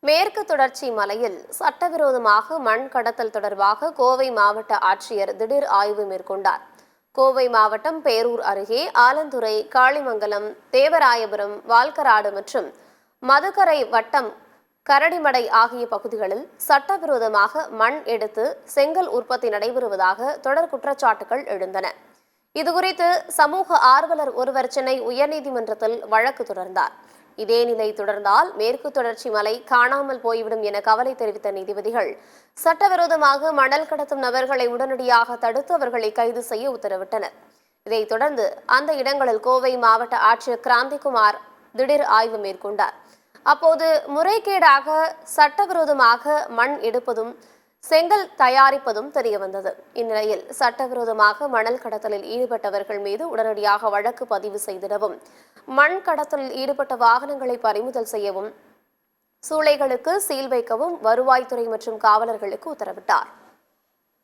மேற்கு தொடர்ச்சி மலையில் சட்டவிரோதமாக மண் கடத்தல் தொடர்பாக கோவை மாவட்ட ஆட்சியர் திடீர் ஆய்வு மேற்கொண்டார். கோவை மாவட்டம் பேரூர் அருகே ஆலந்துறை, காளிமங்கலம், தேவராயபுரம், வால்கராடு மற்றும் மதுக்கரை வட்டம் கரடிமடை ஆகிய பகுதிகளில் சட்டவிரோதமாக மண் எடுத்து செங்கல் உற்பத்தி நடைபெறுவதாக தொடர் குற்றச்சாட்டுகள் எழுந்தன. இதுகுறித்து சமூக ஆர்வலர் ஒருவர் சென்னை உயர்நீதிமன்றத்தில் வழக்கு தொடர்ந்தார். இதே நிலை தொடர்ந்தால் மேற்கு தொடர்ச்சி மலை காணாமல் போய்விடும் என கவலை தெரிவித்த நீதிபதிகள் சட்டவிரோதமாக மணல் கடத்தும் நபர்களை உடனடியாக தடுத்து அவர்களை கைது செய்ய உத்தரவிட்டனர். இதைத் தொடர்ந்து அந்த இடங்களில் கோவை மாவட்ட ஆட்சியர் கிராந்திகுமார் திடீர் ஆய்வு மேற்கொண்டார். அப்போது முறைகேடாக சட்டவிரோதமாக மண் எடுப்பதும் செங்கல் தயாரிப்பதும் தெரியவந்தது. இந்நிலையில் சட்டவிரோதமாக மணல் கடத்தலில் ஈடுபட்டவர்கள் மீது உடனடியாக வழக்கு பதிவு செய்திடவும், மண் கடத்தலில் ஈடுபட்ட வாகனங்களை பறிமுதல் செய்யவும், சூளைகளுக்கு சீல் வைக்கவும் வருவாய்த்துறை மற்றும் காவலர்களுக்கு உத்தரவிட்டார்.